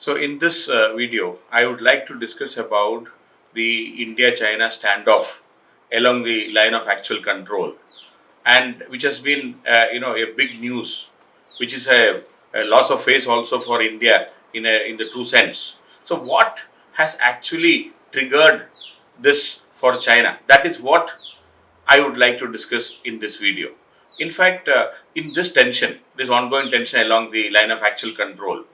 So in this video, I would like to discuss about the India-China standoff along the line of actual control, and which has been, a big news, which is a loss of face also for India in the true sense. So what has actually triggered this for China? That is what I would like to discuss in this video. In fact, in this tension, this ongoing tension along the line of actual control,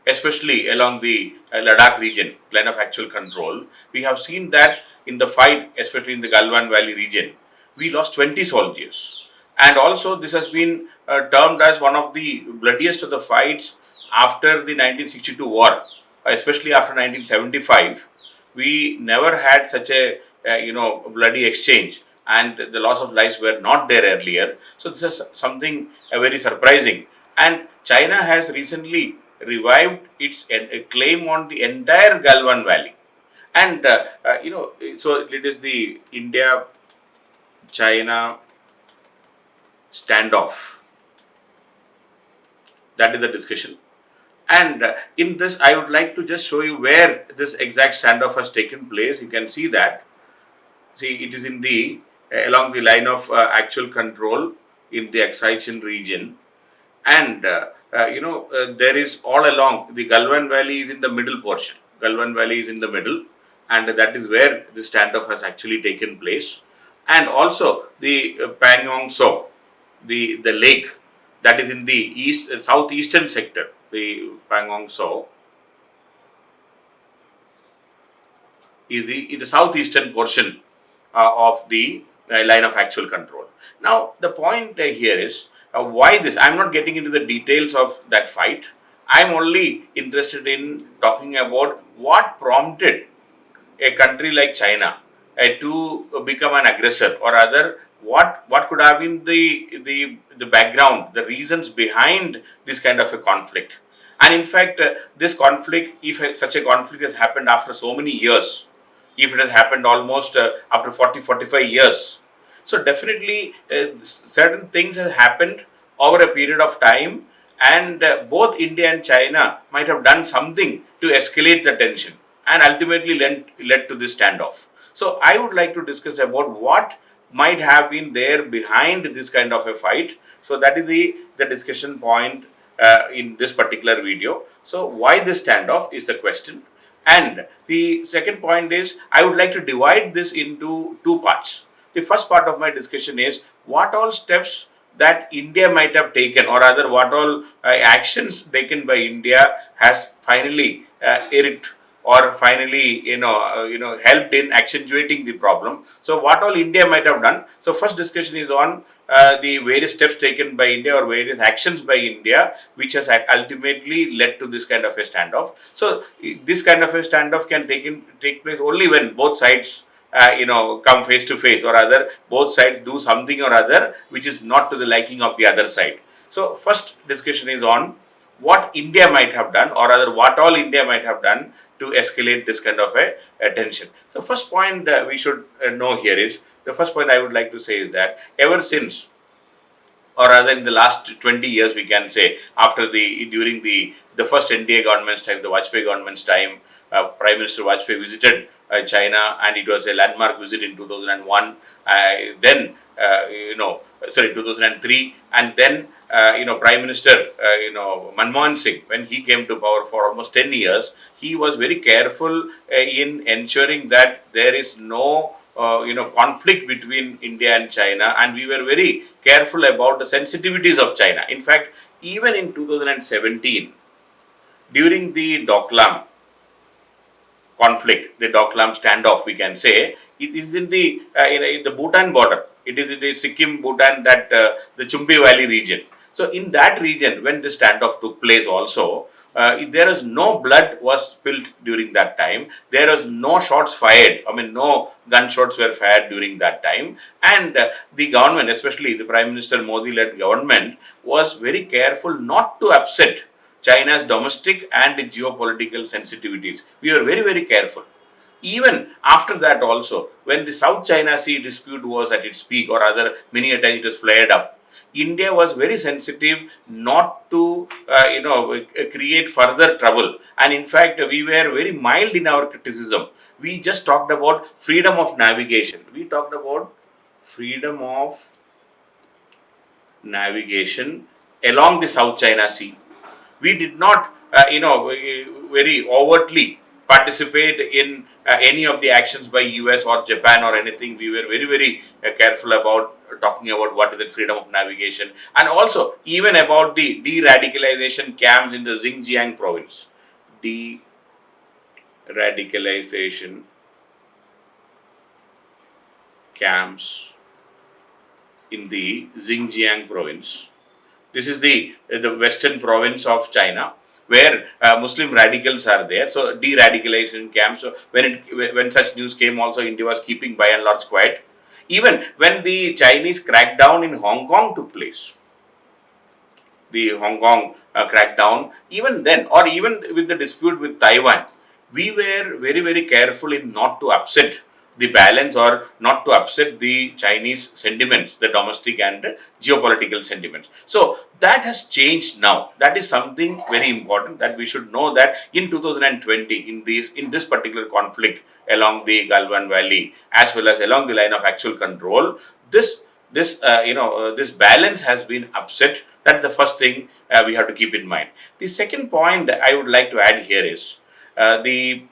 especially along the Ladakh region, line of actual control, we have seen that in the fight, especially in the Galwan Valley region, we lost 20 soldiers. And also, this has been termed as one of the bloodiest of the fights after the 1962 war, especially after 1975. We never had such a bloody exchange, and the loss of lives were not there earlier. So this is something very surprising. And China has recently revived its claim on the entire Galwan Valley. And, so it is the India-China standoff. That is the discussion. And in this, I would like to just show you where this exact standoff has taken place. You can see that. See, it is in the along the line of actual control in the Excitation region. And there is all along the Galwan Valley is in the middle portion. Galwan Valley is in the middle, and that is where the standoff has actually taken place. And also the Pangong So, the lake that is in the southeastern sector, the Pangong So is in the southeastern portion of the line of actual control. Now, the point here is why this. I'm not getting into the details of that fight. I'm only interested in talking about what prompted a country like China to become an aggressor, or rather, what could have been the background, the reasons behind this kind of a conflict. And in fact, this conflict, if such a conflict has happened after so many years, if it has happened almost after 40-45 years, so definitely certain things have happened over a period of time, and both India and China might have done something to escalate the tension and ultimately led to this standoff. So I would like to discuss about what might have been there behind this kind of a fight. So that is the discussion point in this particular video. So why this standoff is the question. And the second point is, I would like to divide this into two parts. The first part of my discussion is what all steps that India might have taken, or rather what all actions taken by India has finally irked or finally helped in accentuating the problem. So what all India might have done. So first discussion is on the various steps taken by India or various actions by India which has ultimately led to this kind of a standoff. So this kind of a standoff can take place only when both sides come face to face, or rather both sides do something or other which is not to the liking of the other side. So first discussion is on what India might have done, or rather what all India might have done to escalate this kind of a tension. So first point we should know here is, the first point I would like to say is that ever since, or rather in the last 20 years, we can say, during the first NDA government's time, the Vajpayee government's time, Prime Minister Vajpayee visited China, and it was a landmark visit in 2001. Then 2003, and then Prime Minister Manmohan Singh, when he came to power for almost 10 years, he was very careful in ensuring that there is no conflict between India and China, and we were very careful about the sensitivities of China. In fact, even in 2017, during the Dhokla conflict, the Dhokla standoff, we can say, it is in the Bhutan border. It is in the Sikkim, Bhutan, that the Chumbi Valley region. So in that region, when the standoff took place also, there is no blood was spilled during that time. There was no shots fired. No gunshots were fired during that time. And the government, especially the Prime Minister Modi-led government, was very careful not to upset China's domestic and geopolitical sensitivities. We were very, very careful. Even after that also, when the South China Sea dispute was at its peak, or rather many a times it was flared up, India was very sensitive not to, create further trouble. And in fact, we were very mild in our criticism. We just talked about freedom of navigation. We talked about freedom of navigation along the South China Sea. We did not, very overtly participate in any of the actions by US or Japan or anything. We were very, very careful about talking about what is the freedom of navigation, and also even about the de-radicalization camps in the Xinjiang province. De-radicalization camps in the Xinjiang province. This is the western province of China, where Muslim radicals are there. So de-radicalization camps. So when such news came, also India was keeping by and large quiet. Even when the Chinese crackdown in Hong Kong took place, the Hong Kong crackdown, even then, or even with the dispute with Taiwan, we were very, very careful in not to upset the balance or not to upset the Chinese sentiments, the domestic and geopolitical sentiments. So that has changed now. That is something very important that we should know, that in 2020, in this particular conflict along the Galwan Valley as well as along the line of actual control, this balance has been upset. That's the first thing we have to keep in mind. The second point I would like to add here is the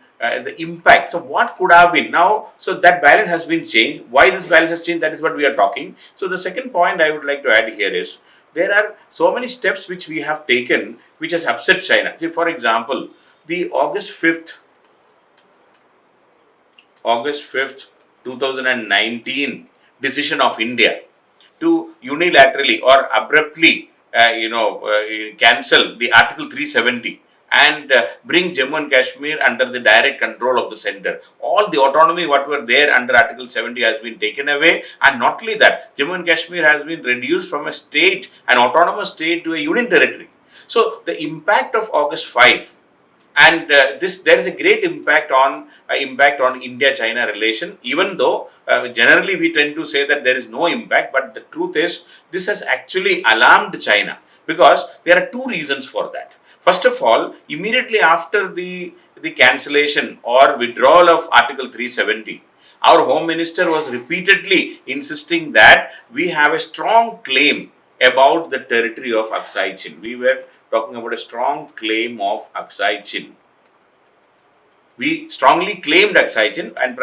impact. So what could have been now? So that balance has been changed. Why this balance has changed? That is what we are talking. So the second point I would like to add here is, there are so many steps which we have taken which has upset China. See, for example, the August 5th, 2019 decision of India to unilaterally or abruptly, cancel the Article 370 and bring Jammu and Kashmir under the direct control of the center. All the autonomy what were there under Article 70 has been taken away, and not only that, Jammu and Kashmir has been reduced from a state, an autonomous state, to a union territory. So the impact of August 5, and there is a great impact on India-China relation. Even though generally we tend to say that there is no impact, but the truth is this has actually alarmed China, because there are two reasons for that. First of all, immediately after the cancellation or withdrawal of Article 370, our Home Minister was repeatedly insisting that we have a strong claim about the territory of Aksai Chin. We were talking about a strong claim of Aksai Chin. We strongly claimed Aksai Chin, and the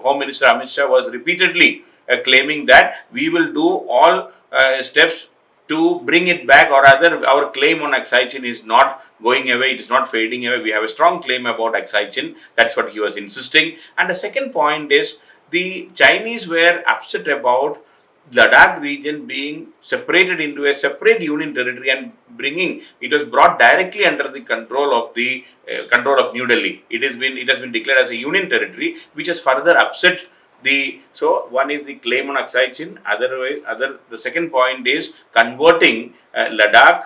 Home Minister Amit Shah was repeatedly claiming that we will do all steps to bring it back, or rather our claim on Aksai Chin is not going away, it is not fading away. We have a strong claim about Aksai Chin. That's what he was insisting. And the second point is, the Chinese were upset about Ladakh region being separated into a separate union territory and it was brought directly under the control of New Delhi. It has been declared as a union territory, which has further upset so one is the claim on Aksai Chin. The second point is converting Ladakh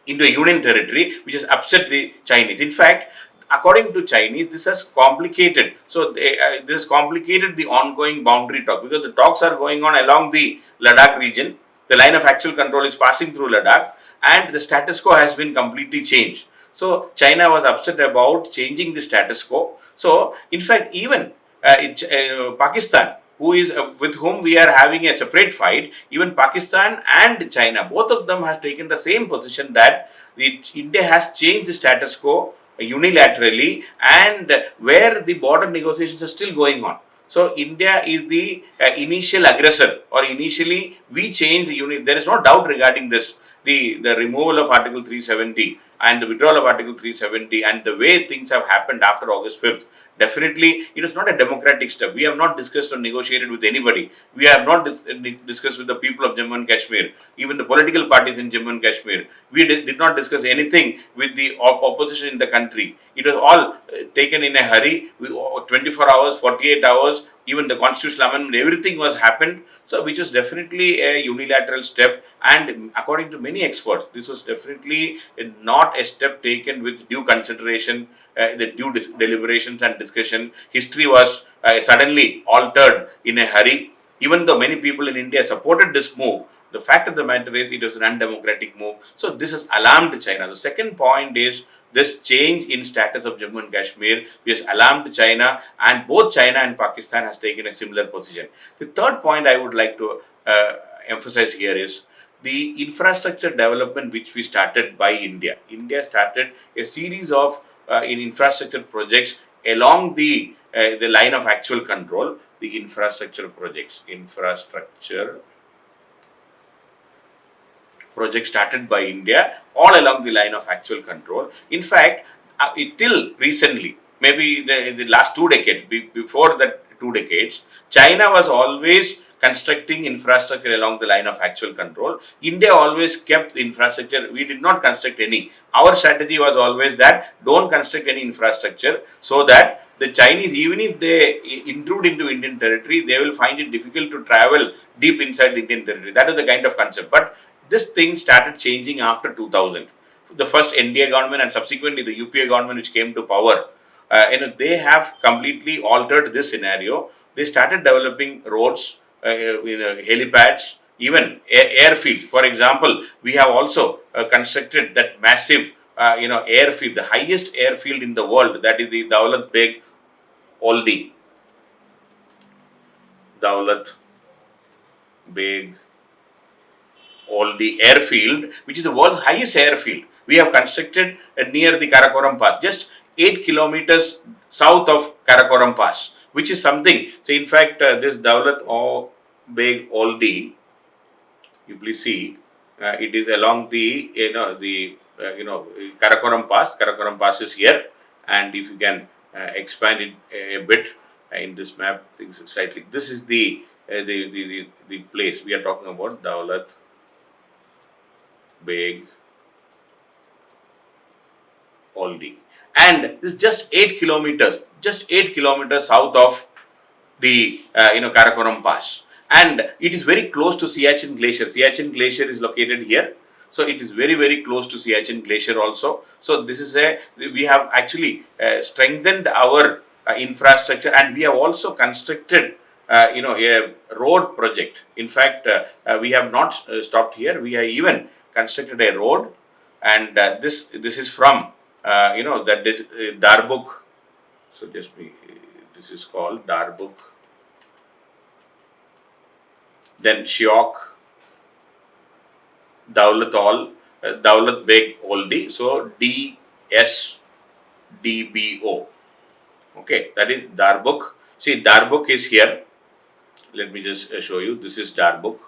into a union territory, which has upset the Chinese. In fact, according to Chinese, this has complicated. So this has complicated the ongoing boundary talk, because the talks are going on along the Ladakh region. The line of actual control is passing through Ladakh, and the status quo has been completely changed. So China was upset about changing the status quo. So in fact, even Pakistan, with whom we are having a separate fight, even Pakistan and China, both of them have taken the same position, that India has changed the status quo unilaterally, and where the border negotiations are still going on. So India is the initial aggressor, or initially we changed the unit. There is no doubt regarding this. The removal of Article 370 and the withdrawal of Article 370 and the way things have happened after August 5th, definitely it is not a democratic step. We have not discussed or negotiated with anybody. We have not discussed with the people of Jammu and Kashmir, even the political parties in Jammu and Kashmir. We did not discuss anything with the opposition in the country. It was all taken in a hurry, 24 hours, 48 hours, even the constitutional amendment, everything was happened. So which was definitely a unilateral step, and according to many experts, this was definitely not a step taken with due consideration, the due deliberations and discussion. History was suddenly altered in a hurry. Even though many people in India supported this move, the fact of the matter is it was an undemocratic move. So this has alarmed China. The second point is this change in status of Jammu and Kashmir has alarmed China, and both China and Pakistan has taken a similar position. The third point I would like to emphasize here is the infrastructure development which we started by India. India started a series of in infrastructure projects along the line of actual control. The infrastructure projects started by India all along the line of actual control. In fact, till recently, maybe the last 2 decades, before that 2 decades, China was always constructing infrastructure along the line of actual control. India always kept the infrastructure. We did not construct any. Our strategy was always that don't construct any infrastructure, so that the Chinese, even if they intrude into Indian territory, they will find it difficult to travel deep inside the Indian territory. That is the kind of concept. But this thing started changing after 2000. The first NDA government and subsequently the UPA government which came to power, they have completely altered this scenario. They started developing roads, helipads, even airfields. For example, we have also constructed that massive, airfield, the highest airfield in the world, that is the Daulat Beg Oldi. Daulat Beg Oldi Airfield, which is the world's highest airfield. We have constructed near the Karakoram Pass, just 8 kilometers south of Karakoram Pass, which is something. So, in fact, this Daulat Beg Oldi, you please see, it is along the Karakoram Pass. Karakoram Pass is here, and if you can expand it a bit in this map, things slightly. This is the place we are talking about, Daulat Beg Oldi, and this is just 8 kilometers, south of the Karakoram Pass, and it is very close to Siachen Glacier. Siachen Glacier is located here, so it is very, very close to Siachen Glacier also. So this is we have actually strengthened our infrastructure, and we have also constructed a road project. In fact, we have not stopped here. We have even constructed a road, and this is from that is Darbuk. So this is called Darbuk. Then Shiok, Daulat Beg Oldi. So DSDBO. Okay, that is Darbuk. See, Darbuk is here. Let me just show you. This is Darbuk.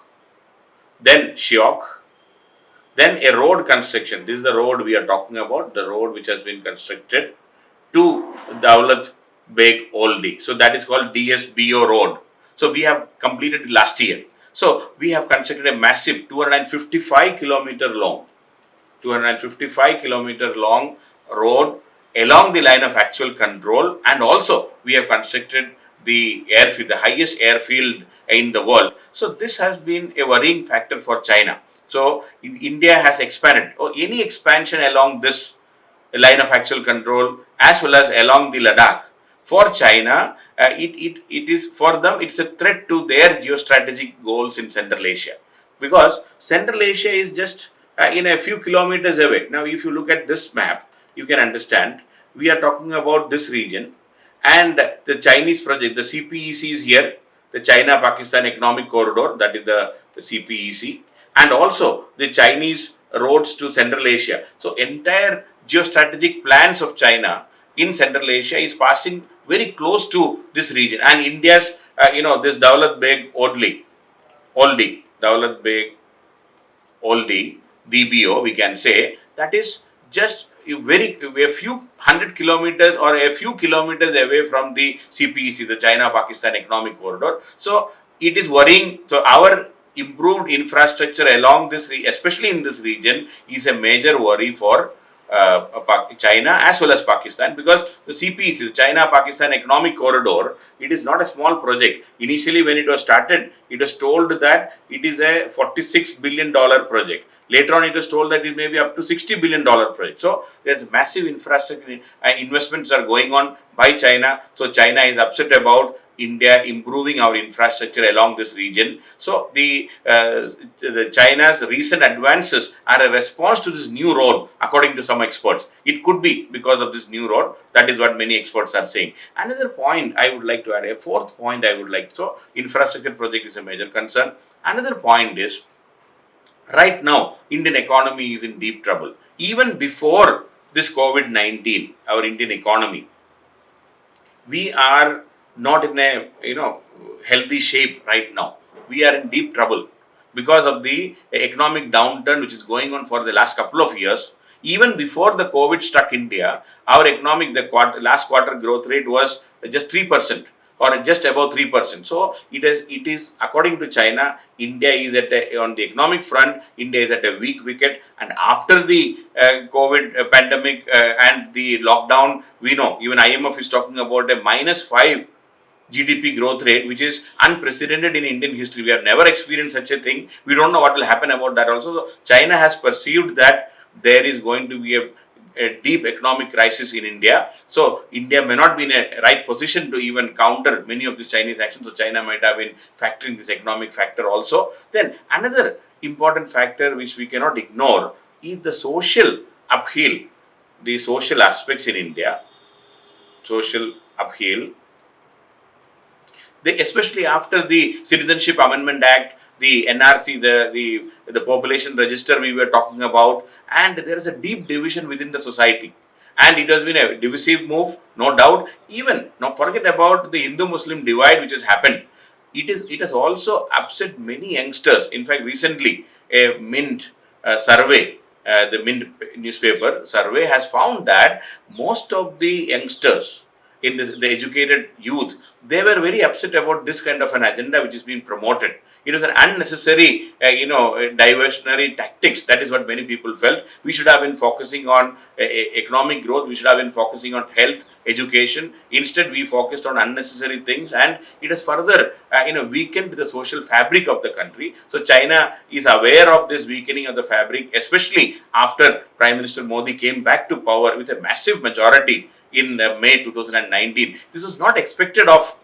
Then Shiok. Then a road construction. This is the road we are talking about, the road which has been constructed to Daulat Beg Oldi. So that is called DSBO road. So we have completed it last year. So we have constructed a massive 255 kilometer long road along the line of actual control, and also we have constructed the airfield, the highest airfield in the world. So this has been a worrying factor for China. So India has expanded, or any expansion along this line of actual control as well as along the Ladakh, for China, it is for them, it's a threat to their geostrategic goals in Central Asia, because Central Asia is just in a few kilometers away. Now, if you look at this map, you can understand we are talking about this region, and the Chinese project, the CPEC is here, the China-Pakistan Economic Corridor, that is the CPEC, and also the Chinese roads to Central Asia. So, entire geostrategic plans of China in Central Asia is passing very close to this region, and India's, this Daulat Beg Oldi, Daulat Beg Oldi, DBO, we can say, that is just a few hundred kilometers or a few kilometers away from the CPEC, the China-Pakistan Economic Corridor. So it is worrying. So our improved infrastructure along this, especially in this region, is a major worry for China as well as Pakistan, because the CPEC, the China-Pakistan Economic Corridor, it is not a small project. Initially, when it was started, it was told that it is a $46 billion project. Later on, it was told that it may be up to $60 billion project. So there's massive infrastructure investments are going on by China. So China is upset about India improving our infrastructure along this region. So the China's recent advances are a response to this new road, according to some experts. It could be because of this new road. That is what many experts are saying. Another point I would like to add, a fourth point I would like. So infrastructure project is a major concern. Another point is, right now, Indian economy is in deep trouble. Even before this COVID-19, our Indian economy, we are not in a healthy shape right now. We are in deep trouble because of the economic downturn which is going on for the last couple of years. Even before the COVID struck India, our economic last quarter growth rate was just 3%. Or just above 3%. So it is according to China, India is on the economic front, India is at a weak wicket. And after the COVID pandemic and the lockdown, we know even IMF is talking about a -5 GDP growth rate, which is unprecedented in Indian history. We have never experienced such a thing. We don't know what will happen about that also. So China has perceived that there is going to be a deep economic crisis in India. So India may not be in a right position to even counter many of these Chinese actions. So China might have been factoring this economic factor also. Then another important factor which we cannot ignore is the social upheaval, the social aspects in India. Social upheaval. Especially after the Citizenship Amendment Act, the NRC, the population register we were talking about, and there is a deep division within the society. And it has been a divisive move, no doubt. Even, now forget about the Hindu-Muslim divide which has happened. It has also upset many youngsters. In fact, recently, a Mint survey, the Mint newspaper survey has found that most of the youngsters, in the educated youth, they were very upset about this kind of an agenda which is being promoted. It is an unnecessary, diversionary tactics. That is what many people felt. We should have been focusing on economic growth. We should have been focusing on health, education. Instead, we focused on unnecessary things, and it has further, weakened the social fabric of the country. So China is aware of this weakening of the fabric, especially after Prime Minister Modi came back to power with a massive majority in May 2019. This was not expected of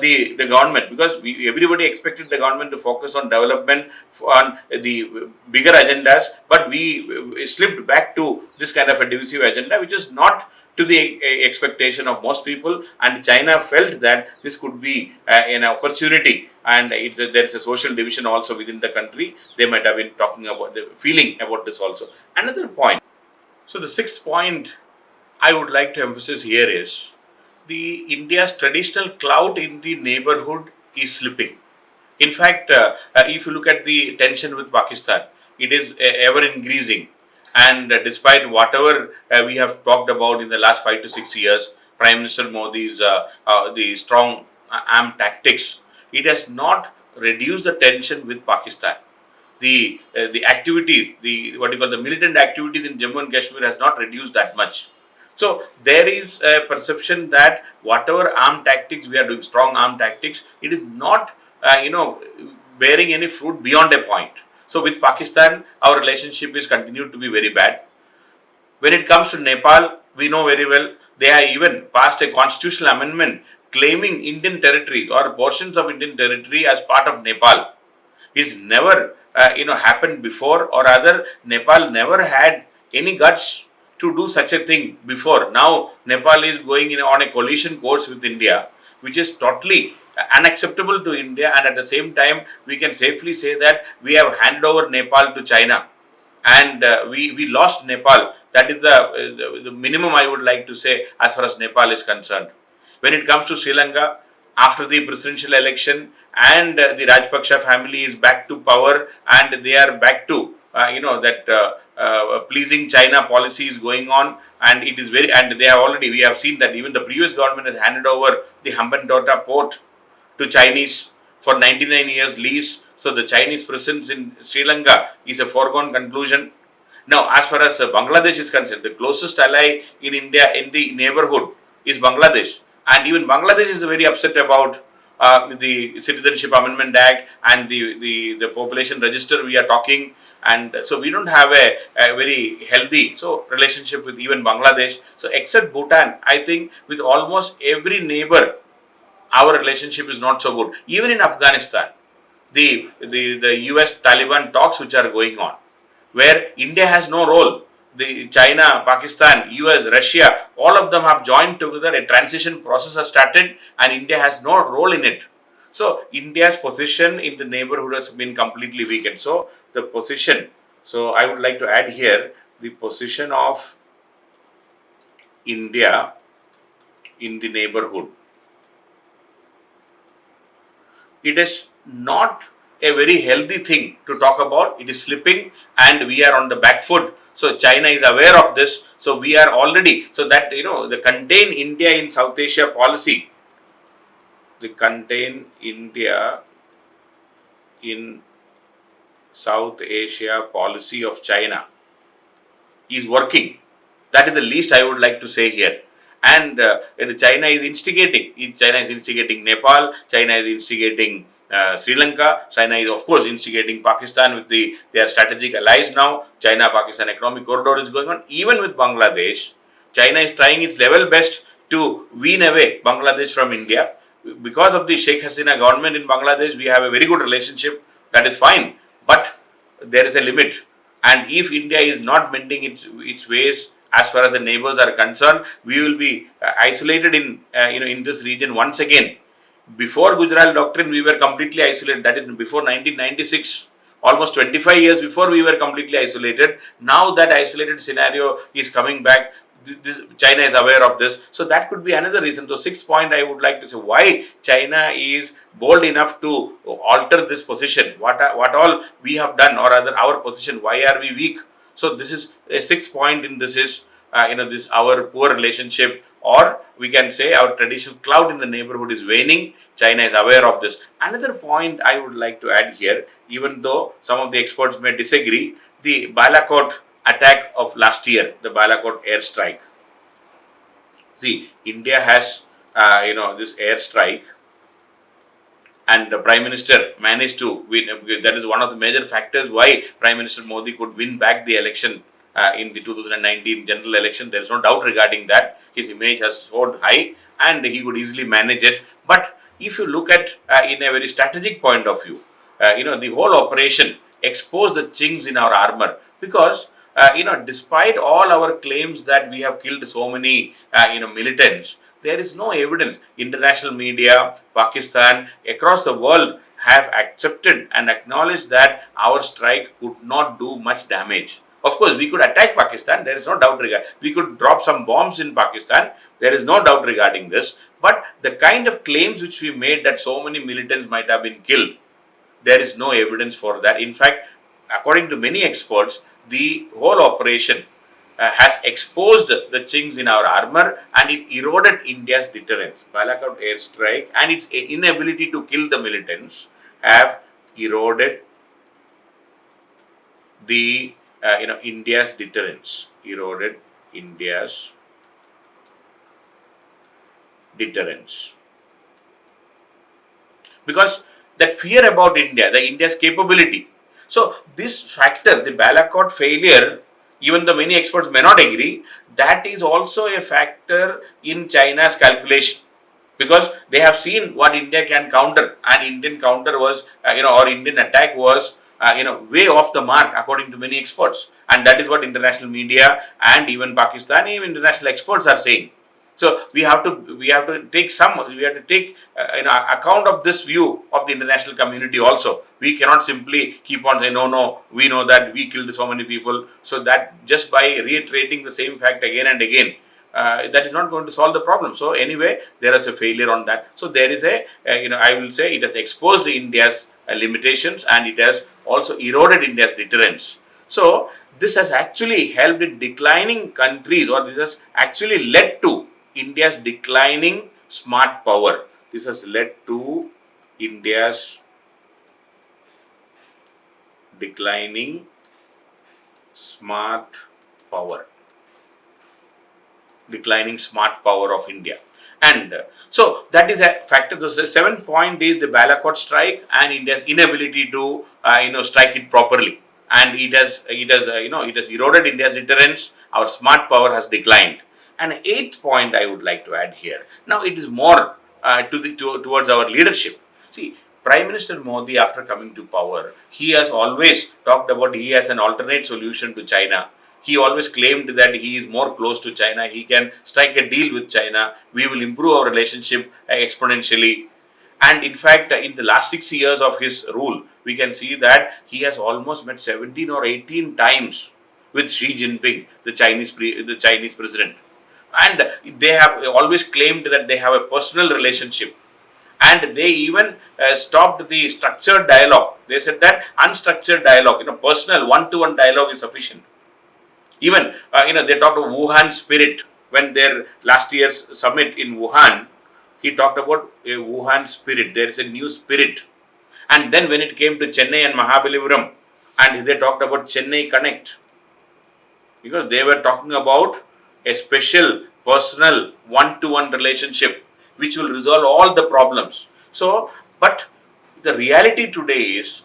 the government, because everybody expected the government to focus on development, on the bigger agendas, but we slipped back to this kind of a divisive agenda, which is not to the expectation of most people. And China felt that this could be an opportunity, and there is a social division also within the country. They might have been talking about the feeling about this also. Another point. So the sixth point I would like to emphasize here is the India's traditional clout in the neighborhood is slipping. In fact, if you look at the tension with Pakistan, it is ever increasing. And despite whatever we have talked about in the last 5 to 6 years, Prime Minister Modi's the strong armed tactics, it has not reduced the tension with Pakistan. The activities, the militant activities in Jammu and Kashmir has not reduced that much. So there is a perception that whatever armed tactics we are doing, strong armed tactics, it is not, bearing any fruit beyond a point. So with Pakistan, our relationship is continued to be very bad. When it comes to Nepal, we know very well, they have even passed a constitutional amendment claiming Indian territories or portions of Indian territory as part of Nepal. It's never, happened before, or rather, Nepal never had any guts to do such a thing before. Now Nepal is going on a collision course with India, which is totally unacceptable to India, and at the same time we can safely say that we have handed over Nepal to China, and we lost Nepal. That is the minimum I would like to say as far as Nepal is concerned. When it comes to Sri Lanka, after the presidential election, and the Rajpaksha family is back to power, and they are back to pleasing China policy is going on, and it is we have seen that even the previous government has handed over the Hambantota port to Chinese for 99 years lease. So the Chinese presence in Sri Lanka is a foregone conclusion. Now, as far as Bangladesh is concerned, the closest ally in India in the neighborhood is Bangladesh, and even Bangladesh is very upset about the Citizenship Amendment Act and the population register we are talking, and so we don't have a very healthy relationship with even Bangladesh. So except Bhutan, I think with almost every neighbor, our relationship is not so good. Even in Afghanistan, the US Taliban talks which are going on, where India has no role. The China, Pakistan, US, Russia, all of them have joined together. A transition process has started, and India has no role in it. So India's position in the neighborhood has been completely weakened. So the position. So I would like to add here the position of India in the neighborhood. It is not a very healthy thing to talk about. It is slipping and we are on the back foot. So China is aware of this. So we are already, so that the contain India in South Asia policy, the contain India in South Asia policy of China is working. That is the least I would like to say here. And China is instigating. China is instigating Nepal. China is instigating Sri Lanka. China is of course instigating Pakistan with their strategic allies now. China-Pakistan economic corridor is going on. Even with Bangladesh, China is trying its level best to wean away Bangladesh from India. Because of the Sheikh Hasina government in Bangladesh, we have a very good relationship. That is fine. But there is a limit. And if India is not mending its ways as far as the neighbors are concerned, we will be isolated in this region once again. Before Gujarat Doctrine, we were completely isolated. That is before 1996. Almost 25 years before, we were completely isolated. Now that isolated scenario is coming back. China is aware of this. So that could be another reason. So sixth point, I would like to say why China is bold enough to alter this position. What all we have done, or rather our position, why are we weak? So this is a sixth point in this is, this our poor relationship, or we can say our traditional clout in the neighborhood is waning. China is aware of this. Another point I would like to add here, even though some of the experts may disagree, the Balakot attack of last year, the Balakot airstrike. See, India has, this airstrike, and the Prime Minister managed to win. That is one of the major factors why Prime Minister Modi could win back the election in the 2019 general election. There is no doubt regarding that. His image has soared high and he could easily manage it. But if you look at in a very strategic point of view, the whole operation exposed the chinks in our armor, because despite all our claims that we have killed so many militants, there is no evidence. International media, Pakistan, across the world have accepted and acknowledged that our strike could not do much damage. Of course, we could attack Pakistan, there is no doubt regarding. We could drop some bombs in Pakistan, there is no doubt regarding this. But the kind of claims which we made that so many militants might have been killed, there is no evidence for that. In fact, according to many experts, the whole operation has exposed the chinks in our armor and it eroded India's deterrence. Balakot airstrike and its inability to kill the militants have eroded the India's deterrence. Eroded India's deterrence. Because that fear about India, the India's capability. So this factor, the Balakot failure, even though many experts may not agree, that is also a factor in China's calculation, because they have seen what India can counter, and Indian counter was, or Indian attack was, way off the mark according to many experts, and that is what international media and even Pakistani, even international experts are saying. So we have to take account of this view of the international community also. We cannot simply keep on saying no, we know that we killed so many people. So that just by reiterating the same fact again and again, that is not going to solve the problem. So anyway, there is a failure on that. So there is I will say it has exposed India's limitations and it has also eroded India's deterrence. So this has actually helped in declining countries, or this has actually led to India's declining smart power. This has led to India's declining smart power. Declining smart power of India. And so that is a factor. The seventh point is the Balakot strike and India's inability to strike it properly, and it has eroded India's deterrence. Our smart power has declined. And eighth point I would like to add here. Now it is more towards our leadership. See, Prime Minister Modi, after coming to power, he has always talked about he has an alternate solution to China. He always claimed that he is more close to China. He can strike a deal with China. We will improve our relationship exponentially. And in fact, in the last 6 years of his rule, we can see that he has almost met 17 or 18 times with Xi Jinping, the Chinese president. And they have always claimed that they have a personal relationship. And they even stopped the structured dialogue. They said that unstructured dialogue, personal one-to-one dialogue is sufficient. Even, they talked of Wuhan spirit. When their last year's summit in Wuhan, he talked about a Wuhan spirit. There is a new spirit. And then when it came to Chennai and Mahabalipuram, and they talked about Chennai Connect, because they were talking about a special, personal, one-to-one relationship which will resolve all the problems. So, but the reality today is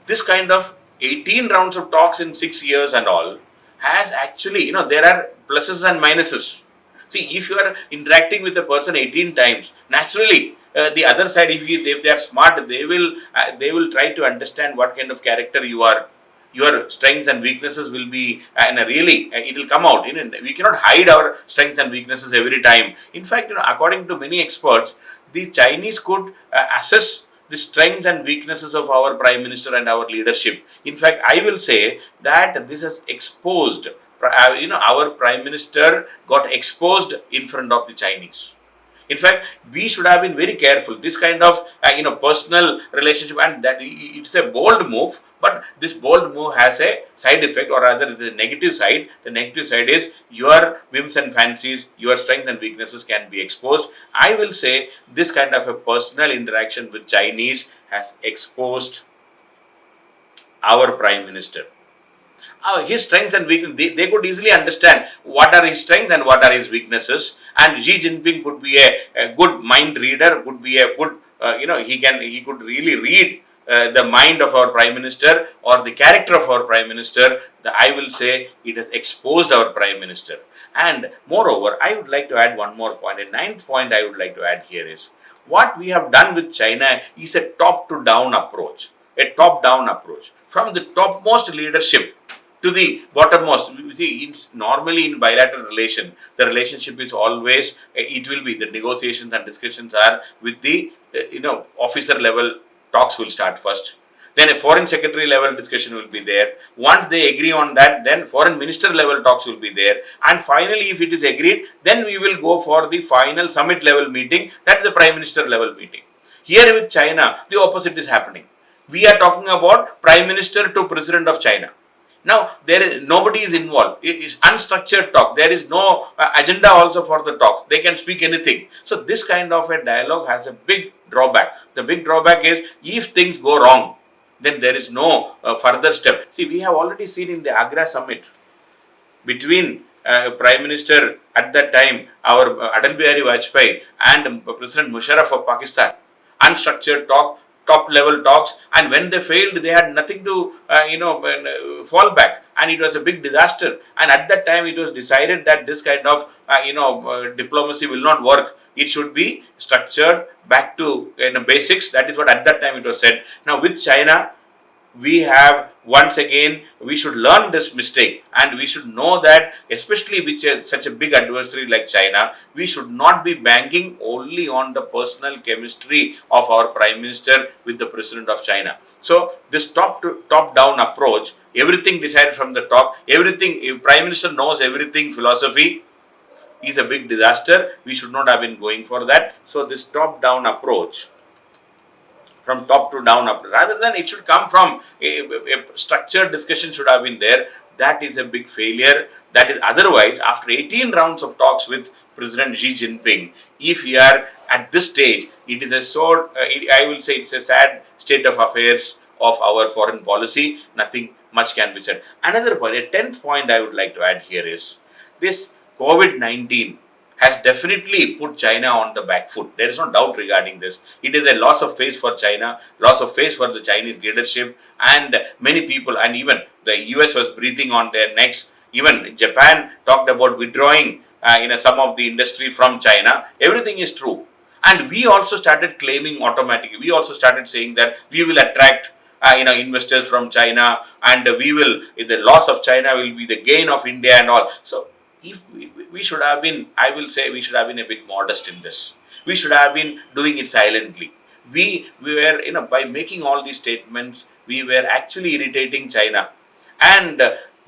this kind of 18 rounds of talks in 6 years and all has actually, there are pluses and minuses. See, if you are interacting with a person 18 times, naturally, the other side, if they are smart, they will try to understand what kind of character you are. Your strengths and weaknesses will be, it will come out. We cannot hide our strengths and weaknesses every time. In fact, according to many experts, the Chinese could assess the strengths and weaknesses of our Prime Minister and our leadership. In fact, I will say that this has exposed, our Prime Minister got exposed in front of the Chinese. In fact, we should have been very careful. This kind of personal relationship, and that it's a bold move, but this bold move has a side effect, or rather the negative side. The negative side is your whims and fancies, your strengths and weaknesses can be exposed. I will say this kind of a personal interaction with Chinese has exposed our Prime Minister. His strengths and weaknesses, they could easily understand what are his strengths and what are his weaknesses. And Xi Jinping could be a good mind reader, could be a good, he could really read the mind of our Prime Minister or the character of our Prime Minister. I will say it has exposed our Prime Minister. And moreover, I would like to add one more point. A ninth point I would like to add here is what we have done with China is a top-to-down approach. A top-down approach. From the topmost leadership to the bottommost. You see, normally in bilateral relation, the relationship is always, it will be, the negotiations and discussions are with the, officer level talks will start first. Then a foreign secretary level discussion will be there. Once they agree on that, then foreign minister level talks will be there. And finally, if it is agreed, then we will go for the final summit level meeting, that is the prime minister level meeting. Here with China, the opposite is happening. We are talking about Prime Minister to President of China. Now, nobody is involved. It is unstructured talk. There is no agenda also for the talk. They can speak anything. So, this kind of a dialogue has a big drawback. The big drawback is if things go wrong, then there is no further step. See, we have already seen in the Agra summit between Prime Minister at that time, our Atal Bihari Vajpayee and President Musharraf of Pakistan, unstructured talk, top level talks, and when they failed, they had nothing to fall back, and it was a big disaster. And at that time, it was decided that this kind of diplomacy will not work. It should be structured back to basics. That is what at that time it was said. Now with China, we have once again, we should learn this mistake, and we should know that, especially with such a big adversary like China, we should not be banking only on the personal chemistry of our Prime Minister with the President of China. So this top-down approach, everything decided from the top, everything, if Prime Minister knows everything philosophy, is a big disaster. We should not have been going for that. So this top-down approach, from top to down, rather than it should come from a structured discussion should have been there. That is a big failure. That is, otherwise, after 18 rounds of talks with President Xi Jinping, if we are at this stage, it is I will say it's a sad state of affairs of our foreign policy. Nothing much can be said. Another point, a 10th point I would like to add here is this COVID-19 has definitely put China on the back foot. There is no doubt regarding this. It is a loss of face for China, loss of face for the Chinese leadership, and many people, and even the US was breathing on their necks. Even Japan talked about withdrawing some of the industry from China. Everything is true. And we also started claiming automatically. We also started saying that we will attract investors from China, and we will, the loss of China will be the gain of India and all. So if we should have been, I will say, we should have been a bit modest in this. We should have been doing it silently. We were, by making all these statements, we were actually irritating China. And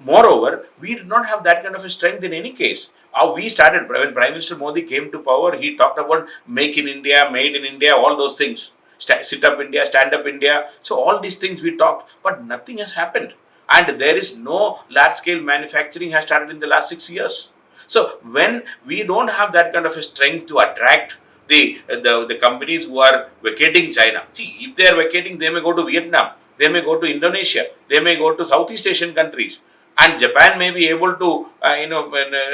moreover, we did not have that kind of a strength in any case. We started, when Prime Minister Modi came to power, he talked about make in India, made in India, all those things. Sit up India, stand up India. So all these things we talked, but nothing has happened. And there is no large scale manufacturing has started in the last 6 years. So when we don't have that kind of a strength to attract the companies who are vacating China. See, if they are vacating, they may go to Vietnam, they may go to Indonesia, they may go to Southeast Asian countries, and Japan may be able to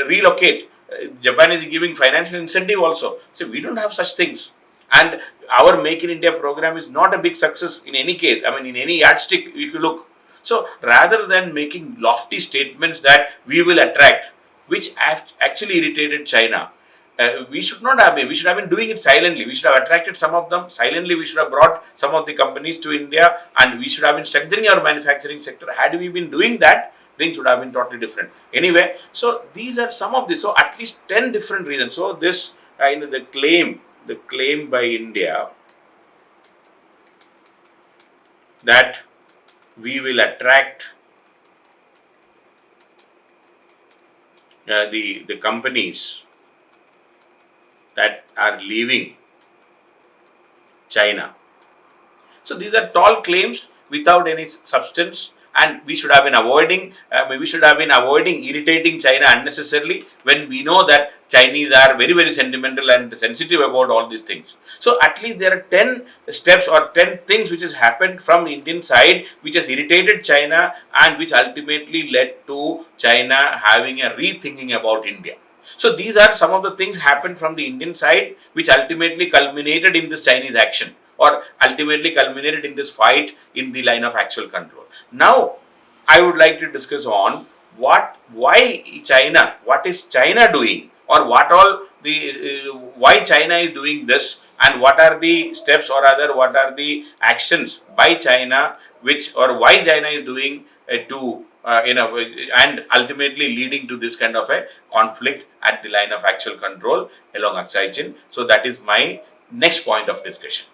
relocate. Japan is giving financial incentive also. So we don't have such things. And our Make in India program is not a big success in any case. I mean, in any yardstick, if you look. So rather than making lofty statements that we will attract, which actually irritated China, we should not have been. We should have been doing it silently. We should have attracted some of them silently. We should have brought some of the companies to India, and we should have been strengthening our manufacturing sector. Had we been doing that, things would have been totally different. Anyway, so these are some of these. So at least 10 different reasons. So this, the claim by India that we will attract the companies that are leaving China. So these are tall claims without any substance, and we should have been avoiding. Irritating China unnecessarily when we know that Chinese are very, very sentimental and sensitive about all these things. So at least there are 10 steps or 10 things which has happened from Indian side which has irritated China and which ultimately led to China having a rethinking about India. So these are some of the things happened from the Indian side which ultimately culminated in this Chinese action, or ultimately culminated in this fight in the line of actual control. Now, I would like to discuss on why China, what is China doing, or why China is doing this, and what are the steps, or rather what are the actions by China, or why China is doing and ultimately leading to this kind of a conflict at the line of actual control along Aksai Chin. So that is my next point of discussion.